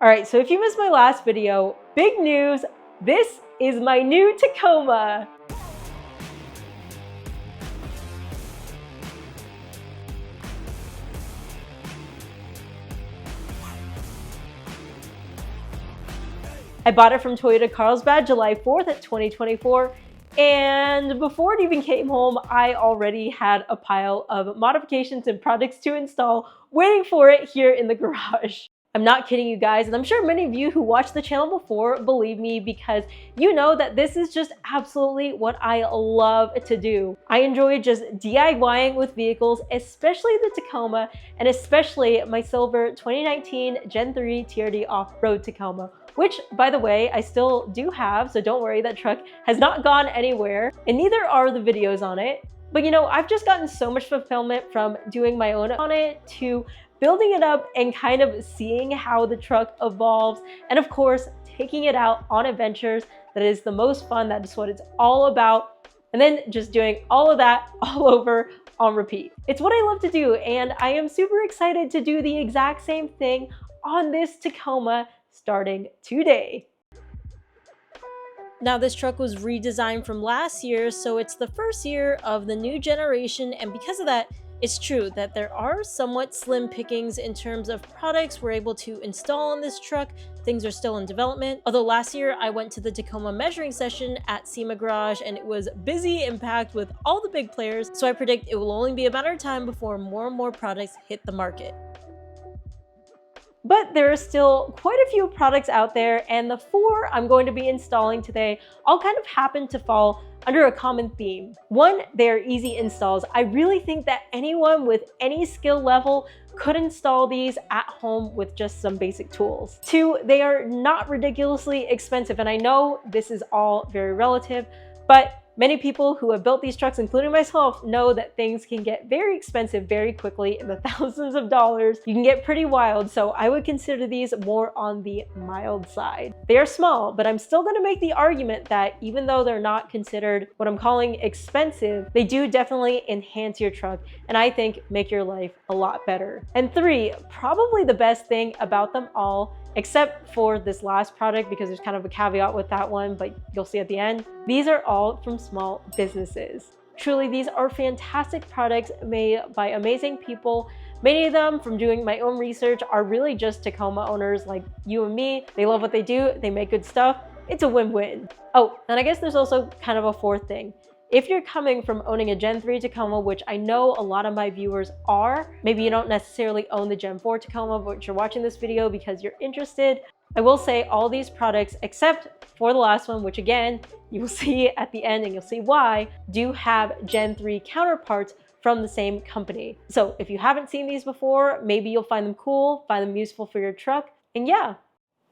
All right, so if you missed my last video, big news, this is my new Tacoma. I bought it from Toyota Carlsbad July 4th, 2024. And before it even came home, I already had a pile of modifications and projects to install waiting for it here in the garage. I'm not kidding you guys, and I'm sure many of you who watched the channel before believe me because you know that this is just absolutely what I love to do. I enjoy just DIYing with vehicles, especially the Tacoma, and especially my silver 2019 Gen 3 TRD off-road Tacoma, which, by the way, I still do have, so don't worry, that truck has not gone anywhere, and neither are the videos on it. But you know, I've just gotten so much fulfillment from doing my own on it to building it up and kind of seeing how the truck evolves, and of course, taking it out on adventures. That is the most fun. That is what it's all about. And then just doing all of that all over on repeat. It's what I love to do, and I am super excited to do the exact same thing on this Tacoma starting today. Now, this truck was redesigned from last year, so it's the first year of the new generation, and because of that, it's true that there are somewhat slim pickings in terms of products we're able to install on this truck. Things are still in development. Although last year I went to the Tacoma measuring session at SEMA Garage and it was busy and packed with all the big players, so I predict it will only be a matter of time before more and more products hit the market. But there are still quite a few products out there, and the 4 I'm going to be installing today all kind of happen to fall under a common theme. 1, they are easy installs. I really think that anyone with any skill level could install these at home with just some basic tools. 2, they are not ridiculously expensive, and I know this is all very relative, but many people who have built these trucks, including myself, know that things can get very expensive very quickly in the thousands of dollars. You can get pretty wild, so I would consider these more on the mild side. They are small, but I'm still gonna make the argument that even though they're not considered what I'm calling expensive, they do definitely enhance your truck and I think make your life a lot better. And 3, probably the best thing about them all, except for this last product because there's kind of a caveat with that one, but you'll see at the end. These are all from small businesses. Truly, these are fantastic products made by amazing people. Many of them, from doing my own research, are really just Tacoma owners like you and me. They love what they do, they make good stuff. It's a win-win. Oh, and I guess there's also kind of a 4th thing. If you're coming from owning a Gen 3 Tacoma, which I know a lot of my viewers are, maybe you don't necessarily own the Gen 4 Tacoma, but you're watching this video because you're interested, I will say all these products, except for the last one, which again, you will see at the end and you'll see why, do have Gen 3 counterparts from the same company. So if you haven't seen these before, maybe you'll find them cool, find them useful for your truck, and yeah.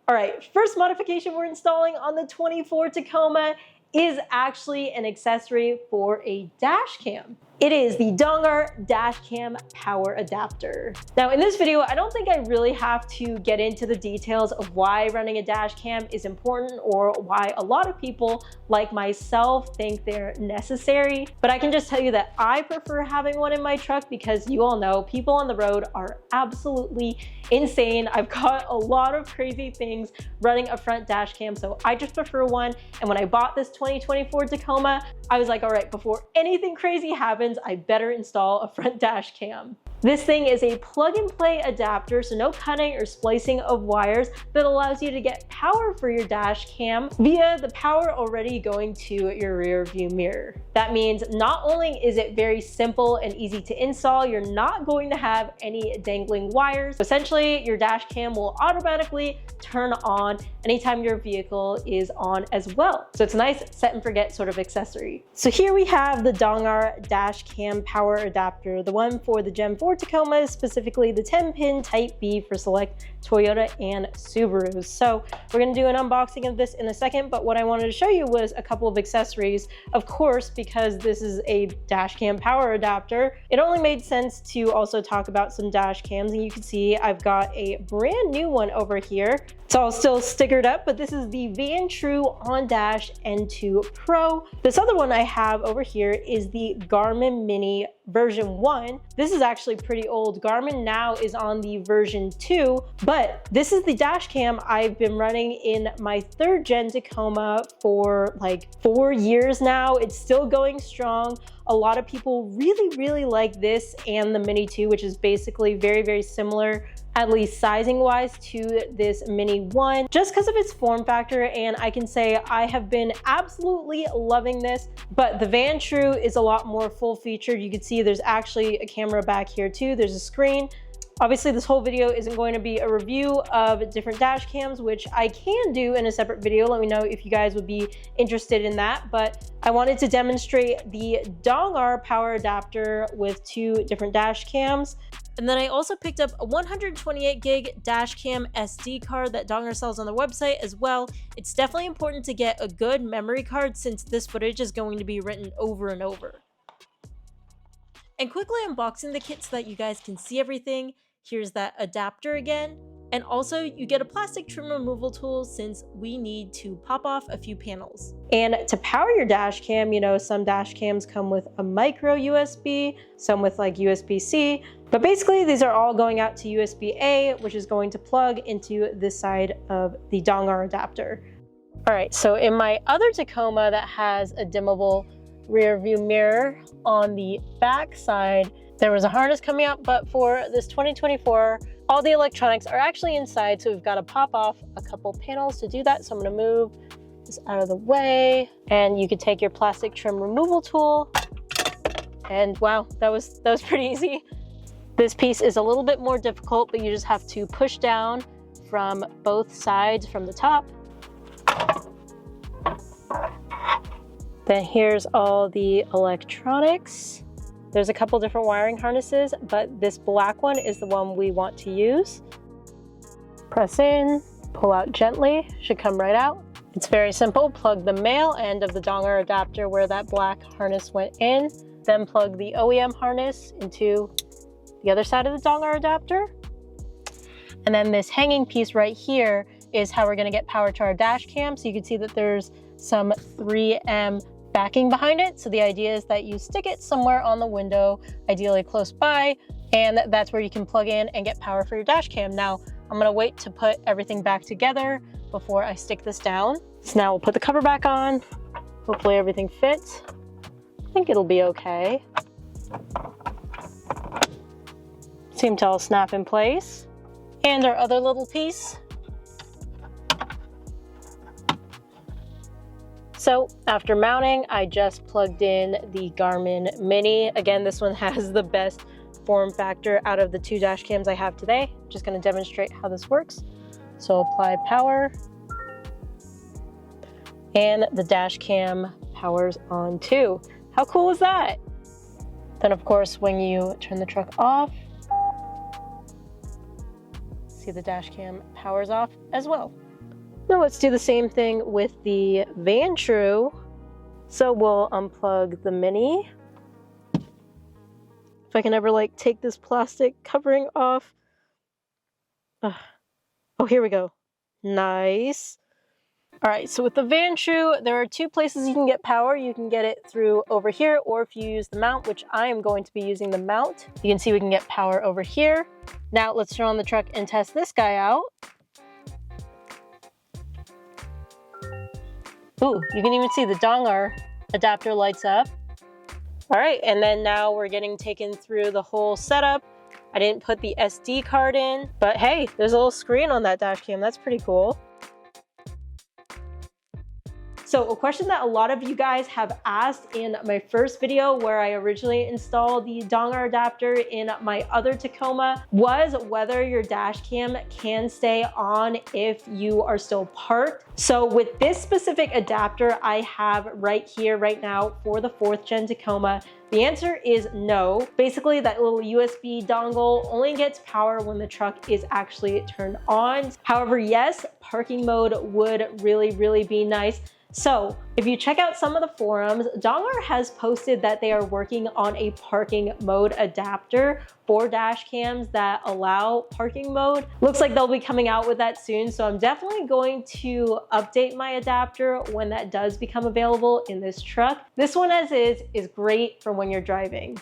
All right, first modification we're installing on the 24 Tacoma is actually an accessory for a dash cam. It is the Dongar Dashcam power adapter. Now in this video, I don't think I really have to get into the details of why running a dash cam is important or why a lot of people like myself think they're necessary, but I can just tell you that I prefer having one in my truck because you all know people on the road are absolutely insane. I've got a lot of crazy things running a front dash cam, so I just prefer one. And when I bought this 2024 Tacoma, I was like, all right, before anything crazy happens, I better install a front dash cam. This thing is a plug and play adapter, so no cutting or splicing of wires, that allows you to get power for your dash cam via the power already going to your rear view mirror. That means not only is it very simple and easy to install, you're not going to have any dangling wires. Essentially, your dash cam will automatically turn on anytime your vehicle is on as well. So it's a nice set and forget sort of accessory. So here we have the Dongar dash cam power adapter, the one for the Gen 4 Tacoma, specifically the 10-pin Type B for select Toyota and Subarus. So we're going to do an unboxing of this in a second, but what I wanted to show you was a couple of accessories. Of course, because this is a dash cam power adapter, it only made sense to also talk about some dash cams, and you can see I've got a brand new one over here. It's all still stickered up, but this is the Van True On Dash N2 Pro. This other one I have over here is the Garmin Mini version 1. This is actually pretty old. Garmin now is on the version 2, but this is the dash cam I've been running in my 3rd gen Tacoma for like 4 years now. It's still going strong. A lot of people really like this and the Mini 2, which is basically very similar, at least sizing wise, to this Mini 1, just because of its form factor. And I can say I have been absolutely loving this, but the Van True is a lot more full featured. You can see there's actually a camera back here too. There's a screen. Obviously, this whole video isn't going to be a review of different dash cams, which I can do in a separate video. Let me know if you guys would be interested in that. But I wanted to demonstrate the Dongar power adapter with 2 different dash cams. And then I also picked up a 128 gig Dashcam SD card that Dongar sells on their website as well. It's definitely important to get a good memory card since this footage is going to be written over and over. And quickly unboxing the kit so that you guys can see everything. Here's that adapter again. And also you get a plastic trim removal tool since we need to pop off a few panels. And to power your dash cam, you know, some dash cams come with a micro USB, some with like USB-C, but basically these are all going out to USB-A, which is going to plug into this side of the Dongar adapter. All right, so in my other Tacoma that has a dimmable rear view mirror on the back side, there was a harness coming out, but for this 2024, all the electronics are actually inside, so we've got to pop off a couple panels to do that. So I'm going to move this out of the way, and you could take your plastic trim removal tool, and wow, that was pretty easy. This piece is a little bit more difficult, but you just have to push down from both sides from the top. Then here's all the electronics. There's a couple different wiring harnesses, but this black one is the one we want to use. Press in, pull out gently, should come right out. It's very simple. Plug the male end of the Dongar adapter where that black harness went in, then plug the OEM harness into the other side of the Dongar adapter. And then this hanging piece right here is how we're gonna get power to our dash cam. So you can see that there's some 3M backing behind it. So the idea is that you stick it somewhere on the window, ideally close by, and that's where you can plug in and get power for your dash cam. Now, I'm gonna wait to put everything back together before I stick this down. So now we'll put the cover back on. Hopefully everything fits. I think it'll be okay. Seem to all snap in place. And our other little piece. So after mounting, I just plugged in the Garmin Mini. Again, this one has the best form factor out of the 2 dash cams I have today. I'm just gonna demonstrate how this works. So apply power, and the dash cam powers on too. How cool is that? Then of course, when you turn the truck off, see the dash cam powers off as well. Now let's do the same thing with the Van True. So we'll unplug the Mini. If I can ever like take this plastic covering off. Oh, here we go. Nice. All right, so with the Van True, there are 2 places you can get power. You can get it through over here, or if you use the mount, which I am going to be using the mount, you can see we can get power over here. Now let's turn on the truck and test this guy out. Ooh, you can even see the Dongar adapter lights up. All right, and then now we're getting taken through the whole setup. I didn't put the SD card in, but hey, there's a little screen on that dash cam. That's pretty cool. So a question that a lot of you guys have asked in my first video where I originally installed the Dongar adapter in my other Tacoma was whether your dash cam can stay on if you are still parked. So with this specific adapter I have right here right now for the 4th gen Tacoma, the answer is no. Basically, that little USB dongle only gets power when the truck is actually turned on. However, yes, parking mode would really be nice. So if you check out some of the forums, Dongar has posted that they are working on a parking mode adapter for dash cams that allow parking mode. Looks like they'll be coming out with that soon. So I'm definitely going to update my adapter when that does become available in this truck. This one as is great for when you're driving.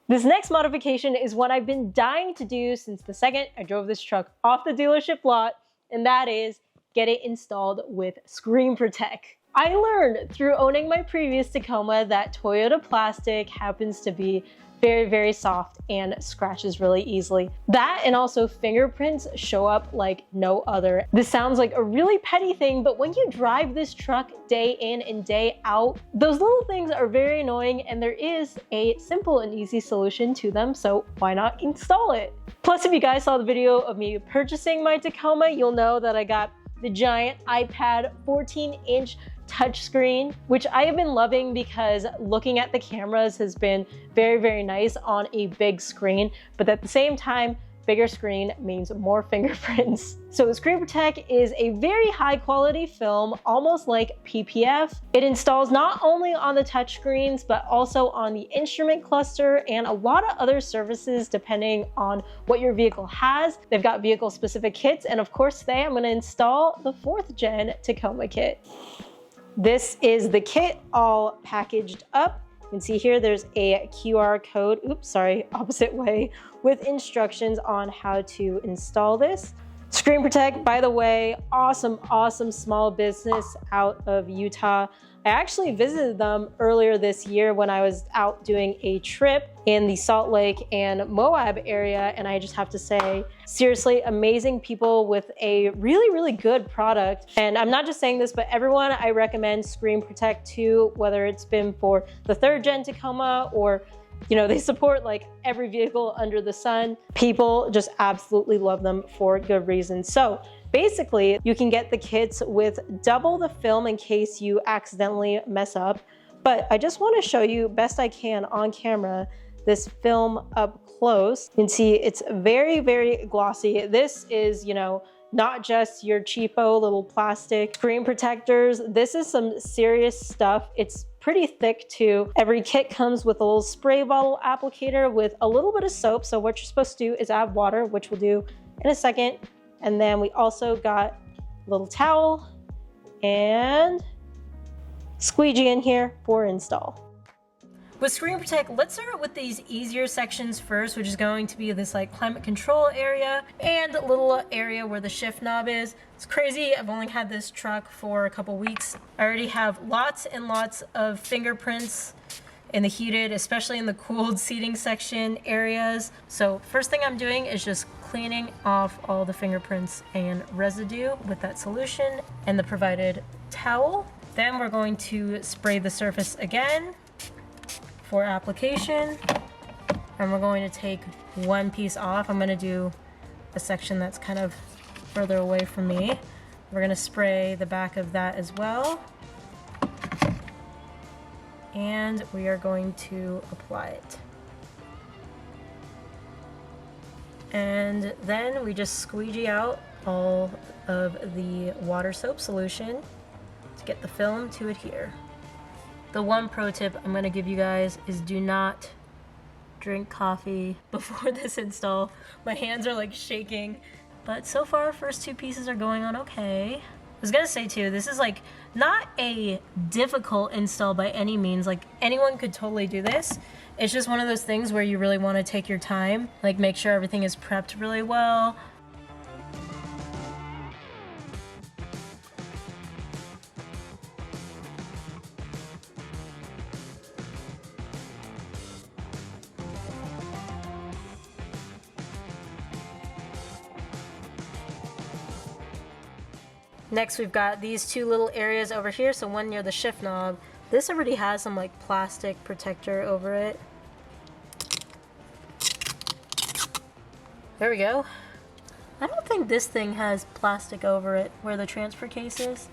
This next modification is one I've been dying to do since the second I drove this truck off the dealership lot, and that is get it installed with screen protect. I learned through owning my previous Tacoma that Toyota plastic happens to be very, very soft and scratches really easily. That and also fingerprints show up like no other. This sounds like a really petty thing, but when you drive this truck day in and day out, those little things are very annoying, and there is a simple and easy solution to them, so why not install it? Plus, if you guys saw the video of me purchasing my Tacoma, you'll know that I got the giant iPad 14-inch touchscreen, which I have been loving because looking at the cameras has been very, very nice on a big screen, but at the same time, bigger screen means more fingerprints. So Screen Protect is a very high quality film, almost like PPF. It installs not only on the touchscreens, but also on the instrument cluster and a lot of other services depending on what your vehicle has. They've got vehicle specific kits, and of course today I'm gonna install the 4th gen Tacoma kit. This is the kit all packaged up. You can see here there's a QR code, oops, sorry, opposite way, with instructions on how to install this. Screen Protect, by the way, awesome, awesome small business out of Utah. I actually visited them earlier this year when I was out doing a trip in the Salt Lake and Moab area, and I just have to say, seriously, amazing people with a really, really good product. And I'm not just saying this, but everyone I recommend Screen Protect to, whether it's been for the 3rd gen Tacoma or, you know, they support like every vehicle under the sun. People just absolutely love them for good reason. So basically, you can get the kits with double the film in case you accidentally mess up. But I just want to show you best I can on camera this film up close. You can see it's very, very glossy. This is, you know, not just your cheapo little plastic screen protectors. This is some serious stuff. It's pretty thick too. Every kit comes with a little spray bottle applicator with a little bit of soap. So what you're supposed to do is add water, which we'll do in a second. And then we also got a little towel and squeegee in here for install. With Screen Protect, let's start with these easier sections first, which is going to be this like climate control area and a little area where the shift knob is. It's crazy, I've only had this truck for a couple weeks. I already have lots and lots of fingerprints in the heated, especially in the cooled seating section areas. So first thing I'm doing is just cleaning off all the fingerprints and residue with that solution and the provided towel. Then we're going to spray the surface again for application, and we're going to take one piece off. I'm going to do a section that's kind of further away from me. We're going to spray the back of that as well, and we are going to apply it. And then we just squeegee out all of the water soap solution to get the film to adhere. The one pro tip I'm going to give you guys is do not drink coffee before this install. My hands are like shaking, but so far first 2 pieces are going on okay. I was gonna say too, this is like not a difficult install by any means. Like anyone could totally do this. It's just one of those things where you really want to take your time, like make sure everything is prepped really well. Next, we've got these 2 little areas over here. So one near the shift knob. This already has some like plastic protector over it. There we go. I don't think this thing has plastic over it where the transfer case is.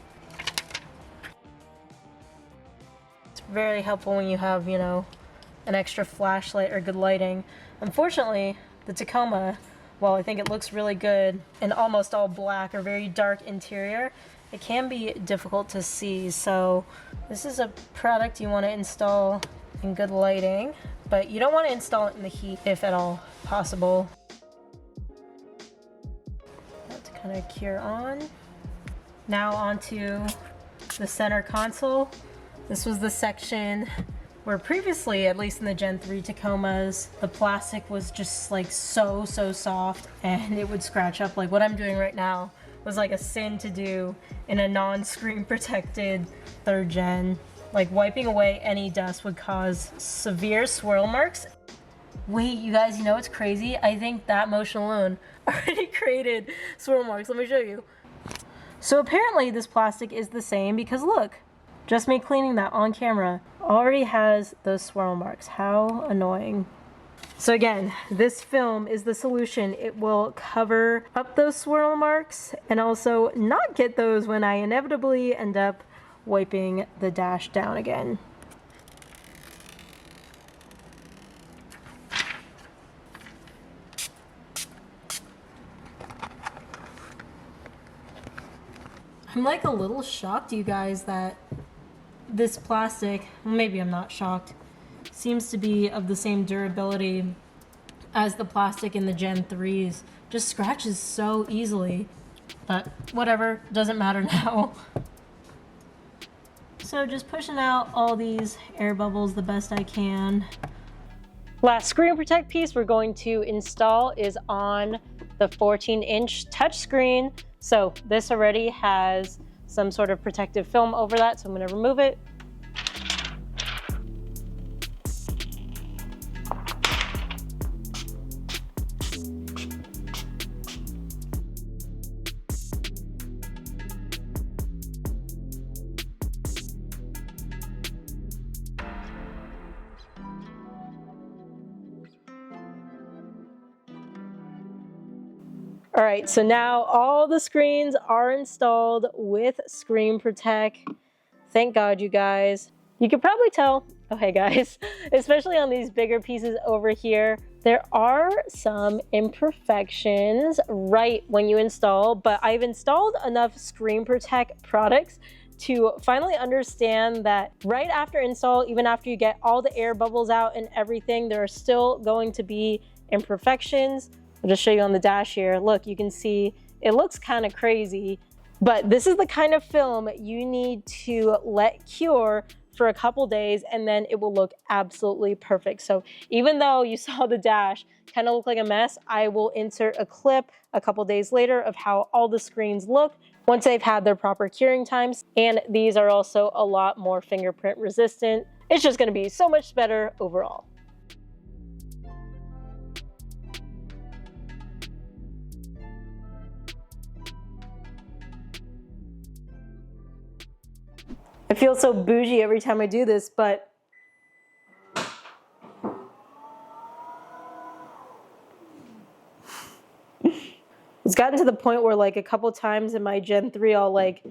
It's very helpful when you have, you know, an extra flashlight or good lighting. Unfortunately, the Tacoma, while I think it looks really good and almost all black or very dark interior, it can be difficult to see. So this is a product you want to install in good lighting, but you don't want to install it in the heat if at all possible. That to kind of cure on. Now onto the center console. This was the section Where previously, at least in the Gen 3 Tacomas, the plastic was just like so soft and it would scratch up. Like what I'm doing right now was like a sin to do in a non-screen protected 3rd gen. Like wiping away any dust would cause severe swirl marks. Wait, you guys, you know what's crazy? I think that motion alone already created swirl marks. Let me show you. So apparently this plastic is the same because look, just me cleaning that on camera already has those swirl marks. How annoying. So again, this film is the solution. It will cover up those swirl marks and also not get those when I inevitably end up wiping the dash down again. I'm like a little shocked, you guys, that this plastic, maybe I'm not shocked, seems to be of the same durability as the plastic in the Gen 3s. Just scratches so easily, but whatever, doesn't matter now. So just pushing out all these air bubbles the best I can. Last screen protect piece we're going to install is on the 14-inch touchscreen. So this already has some sort of protective film over that, so I'm going to remove it. All right, so now all the screens are installed with Screen Protect. Thank God, you guys. You can probably tell, oh hey guys, especially on these bigger pieces over here, there are some imperfections right when you install, but I've installed enough Screen Protect products to finally understand that right after install, even after you get all the air bubbles out and everything, there are still going to be imperfections. I'll just show you on the dash here. Look, you can see it looks kind of crazy, but this is the kind of film you need to let cure for a couple days and then it will look absolutely perfect. So even though you saw the dash kind of look like a mess, I will insert a clip a couple days later of how all the screens look once they've had their proper curing times. And these are also a lot more fingerprint resistant. It's just gonna be so much better overall. I feel so bougie every time I do this, but it's gotten to the point where like a couple times in my Gen 3, I'll like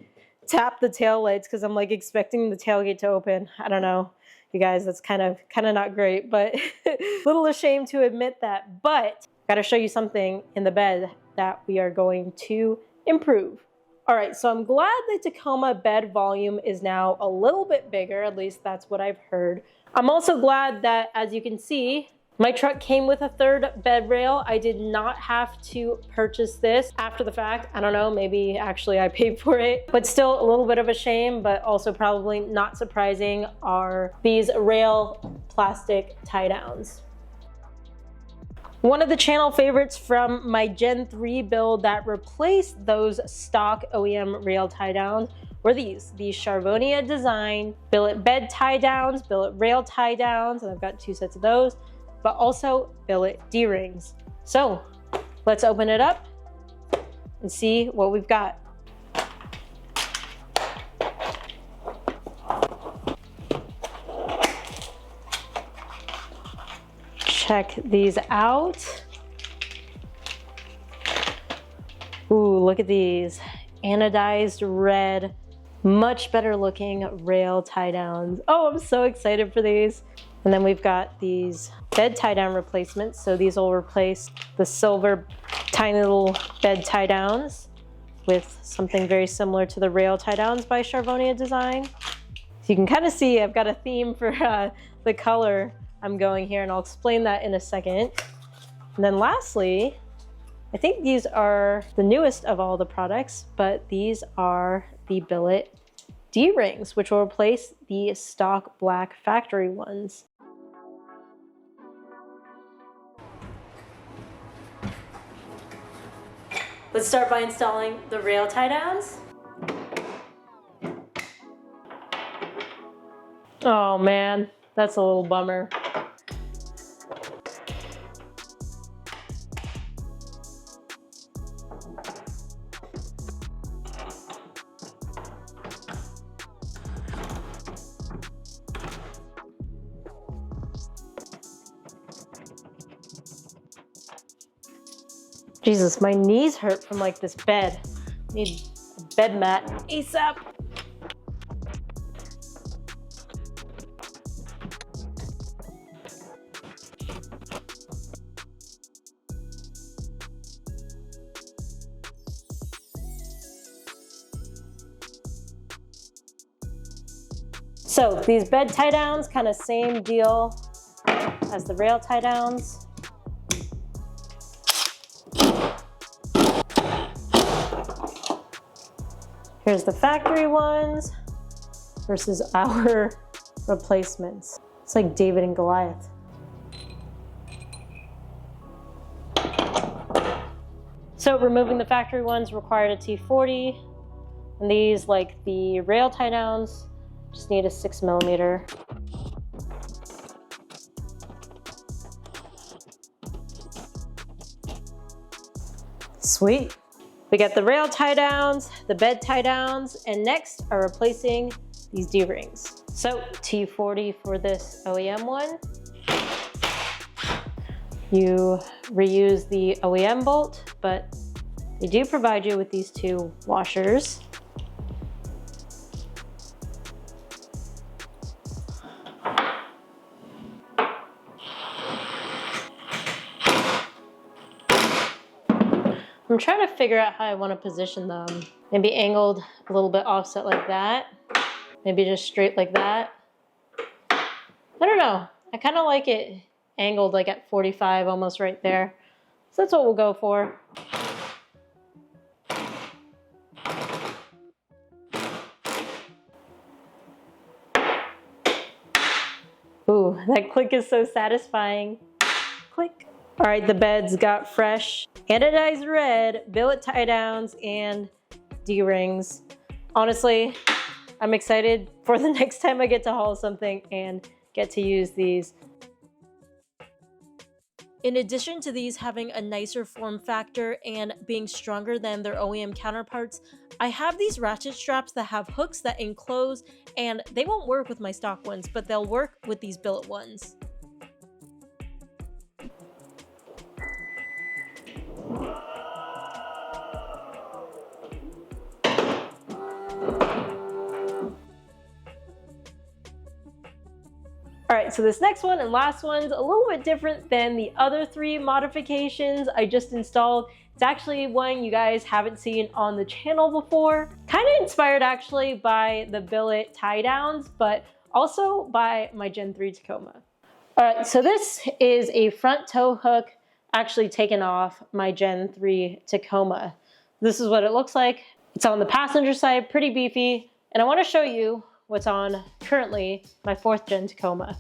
tap the tail lights because I'm like expecting the tailgate to open. I don't know, you guys, that's kind of not great, but a little ashamed to admit that. But I gotta show you something in the bed that we are going to improve. All right, so I'm glad the Tacoma bed volume is now a little bit bigger, at least that's what I've heard. I'm also glad that, as you can see, my truck came with a 3rd bed rail. I did not have to purchase this after the fact. I don't know, maybe actually I paid for it, but still a little bit of a shame, but also probably not surprising are these rail plastic tie downs. One of the channel favorites from my Gen 3 build that replaced those stock OEM rail tie downs were these Charvonia design billet bed tie downs, billet rail tie downs, and I've got 2 sets of those, but also billet D-rings. So let's open it up and see what we've got. Check these out. Ooh, look at these. Anodized red, much better looking rail tie downs. Oh, I'm so excited for these. And then we've got these bed tie down replacements. So these will replace the silver tiny little bed tie downs with something very similar to the rail tie downs by Charvonia design. So you can kind of see I've got a theme for the color I'm going here, and I'll explain that in a second. And then lastly, I think these are the newest of all the products, but these are the billet D-rings, which will replace the stock black factory ones. Let's start by installing the rail tie-downs. Oh man, that's a little bummer. Jesus, my knees hurt from like this bed. Need a bed mat ASAP. So these bed tie downs, kind of same deal as the rail tie downs. Here's the factory ones versus our replacements. It's like David and Goliath. So removing the factory ones required a T40, and these, like the rail tie downs, just need a 6mm. Sweet. We got the rail tie downs, the bed tie downs, and next are replacing these D-rings. So T40 for this OEM one. You reuse the OEM bolt, but they do provide you with these two washers. I'm trying to figure out how I want to position them. Maybe angled a little bit offset like that. Maybe just straight like that. I don't know. I kind of like it angled like at 45, almost right there. So that's what we'll go for. Ooh, that click is so satisfying. Click. All right, the beds got fresh anodized red billet tie downs and D-rings. Honestly, I'm excited for the next time I get to haul something and get to use these. In addition to these having a nicer form factor and being stronger than their OEM counterparts, I have these ratchet straps that have hooks that enclose, and they won't work with my stock ones, but they'll work with these billet ones. All right, so this next one and last one's a little bit different than the other three modifications I just installed. It's actually one you guys haven't seen on the channel before. Kind of inspired actually by the billet tie downs, but also by my Gen 3 Tacoma. All right, so this is a front tow hook actually taken off my Gen 3 Tacoma. This is what it looks like. It's on the passenger side, pretty beefy, and I want to show you what's on currently my 4th gen Tacoma.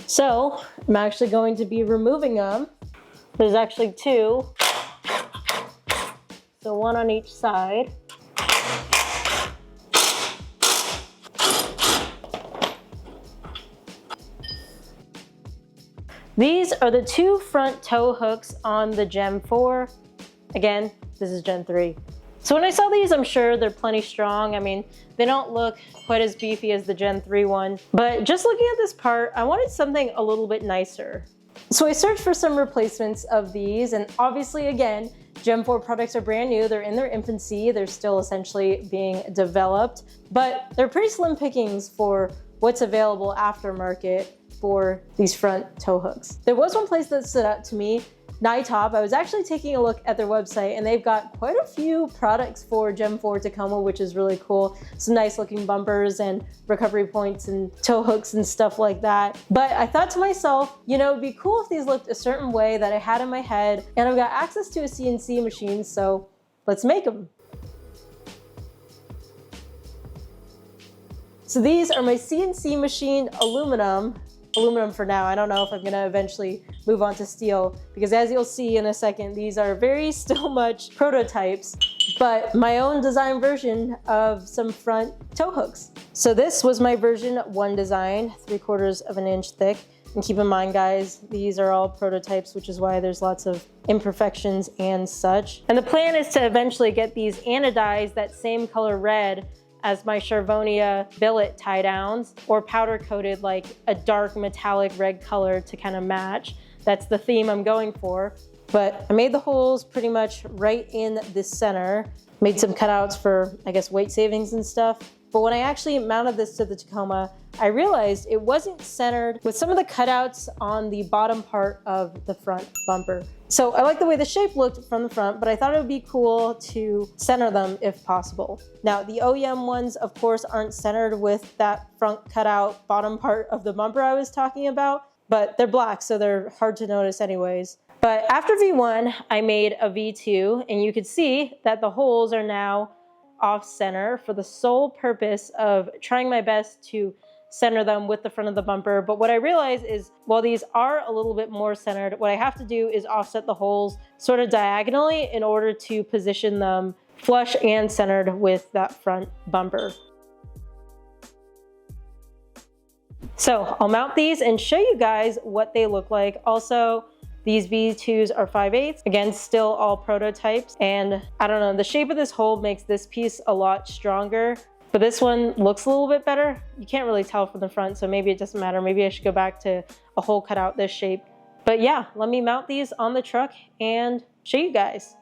So I'm actually going to be removing them. There's actually two, so one on each side. These are the two front tow hooks on the Gen 4. Again, this is Gen 3. So when I saw these, I'm sure they're plenty strong. I mean, they don't look quite as beefy as the Gen 3 one, but just looking at this part, I wanted something a little bit nicer. So I searched for some replacements of these, and obviously again, Gen 4 products are brand new. They're in their infancy. They're still essentially being developed, but they're pretty slim pickings for what's available aftermarket for these front tow hooks. There was one place that stood out to me, Nitop. I was actually taking a look at their website, and they've got quite a few products for Gen 4 Tacoma, which is really cool. Some nice looking bumpers and recovery points and tow hooks and stuff like that. But I thought to myself, you know, it'd be cool if these looked a certain way that I had in my head, and I've got access to a CNC machine, so let's make them. So these are my CNC machined aluminum for now. I don't know if I'm gonna eventually move on to steel, because as you'll see in a second, these are very still much prototypes, but my own design version of some front tow hooks. So this was my version 1 design, 3/4 of an inch thick. And keep in mind, guys, these are all prototypes, which is why there's lots of imperfections and such. And the plan is to eventually get these anodized that same color red as my Charvonia billet tie downs, or powder coated like a dark metallic red color to kind of match. That's the theme I'm going for. But I made the holes pretty much right in the center. Made some cutouts for, I guess, weight savings and stuff. But when I actually mounted this to the Tacoma, I realized it wasn't centered with some of the cutouts on the bottom part of the front bumper. So I like the way the shape looked from the front, but I thought it would be cool to center them if possible. Now, the OEM ones, of course, aren't centered with that front cutout bottom part of the bumper I was talking about, but they're black, so they're hard to notice anyways. But after V1, I made a V2, and you could see that the holes are now off center for the sole purpose of trying my best to center them with the front of the bumper. But what I realized is, while these are a little bit more centered, what I have to do is offset the holes sort of diagonally in order to position them flush and centered with that front bumper. So I'll mount these and show you guys what they look like. Also, these V2s are 5/8. Again, still all prototypes. And I don't know, the shape of this hole makes this piece a lot stronger, but this one looks a little bit better. You can't really tell from the front, so maybe it doesn't matter. Maybe I should go back to a hole cut out this shape. But yeah, let me mount these on the truck and show you guys.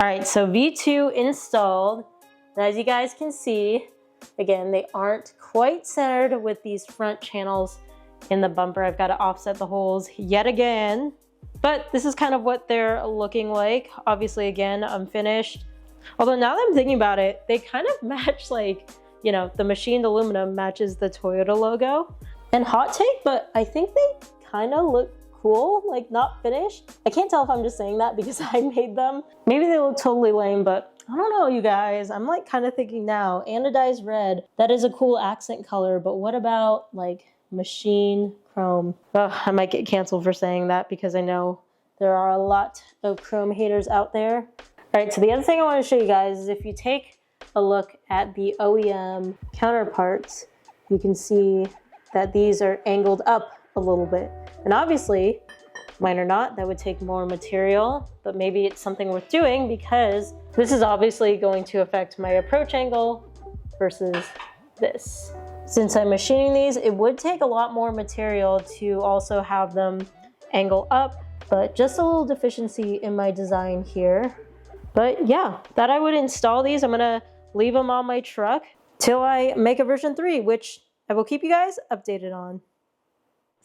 All right, so V2 installed. And as you guys can see, again, they aren't quite centered with these front channels in the bumper. I've got to offset the holes yet again, but this is kind of what they're looking like. Obviously, again, unfinished. Although now that I'm thinking about it, they kind of match, like, you know, the machined aluminum matches the Toyota logo and hot take, but I think they kind of look cool, like not finished. I can't tell if I'm just saying that because I made them. Maybe they look totally lame, but I don't know, you guys. I'm like kind of thinking now, anodized red, that is a cool accent color, but what about like machine chrome? Oh, I might get canceled for saying that because I know there are a lot of chrome haters out there. All right, so the other thing I want to show you guys is if you take a look at the OEM counterparts, you can see that these are angled up a little bit. And obviously, mine are not, that would take more material, but maybe it's something worth doing because this is obviously going to affect my approach angle versus this. Since I'm machining these, it would take a lot more material to also have them angle up, but just a little deficiency in my design here. But yeah, that I would install these. I'm gonna leave them on my truck till I make a version 3, which I will keep you guys updated on.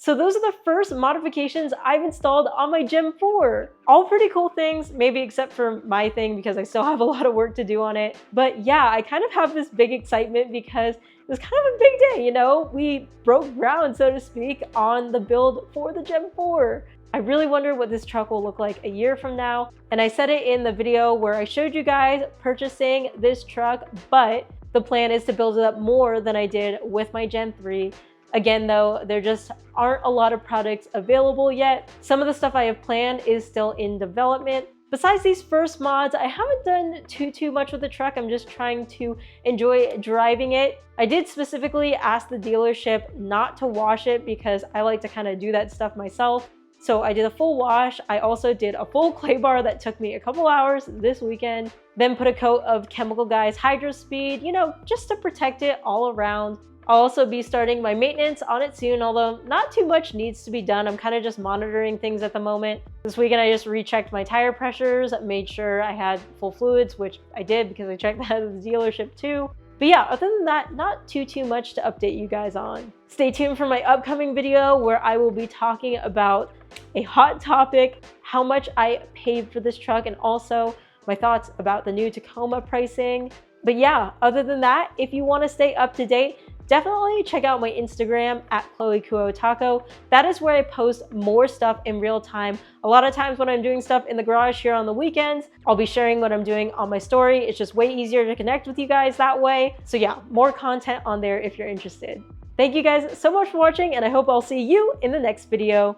So those are the first modifications I've installed on my Gen 4. All pretty cool things, maybe except for my thing because I still have a lot of work to do on it. But yeah, I kind of have this big excitement because it was kind of a big day, you know? We broke ground, so to speak, on the build for the Gen 4. I really wonder what this truck will look like a year from now. And I said it in the video where I showed you guys purchasing this truck, but the plan is to build it up more than I did with my Gen 3. Again, though, there just aren't a lot of products available yet. Some of the stuff I have planned is still in development. Besides these first mods, I haven't done too much with the truck. I'm just trying to enjoy driving it. I did specifically ask the dealership not to wash it because I like to kind of do that stuff myself. So I did a full wash. I also did a full clay bar that took me a couple hours this weekend. Then put a coat of Chemical Guys Hydro Speed, you know, just to protect it all around. I'll also be starting my maintenance on it soon, although not too much needs to be done. I'm kind of just monitoring things at the moment. This weekend I just rechecked my tire pressures, made sure I had full fluids, which I did because I checked that at the dealership too. But yeah, other than that, not too much to update you guys on. Stay tuned for my upcoming video where I will be talking about a hot topic, how much I paid for this truck, and also my thoughts about the new Tacoma pricing. But yeah, other than that, if you want to stay up to date, definitely check out my Instagram at ChloeKuoTaco. That is where I post more stuff in real time. A lot of times when I'm doing stuff in the garage here on the weekends, I'll be sharing what I'm doing on my story. It's just way easier to connect with you guys that way. So yeah, more content on there if you're interested. Thank you guys so much for watching, and I hope I'll see you in the next video.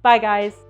Bye guys.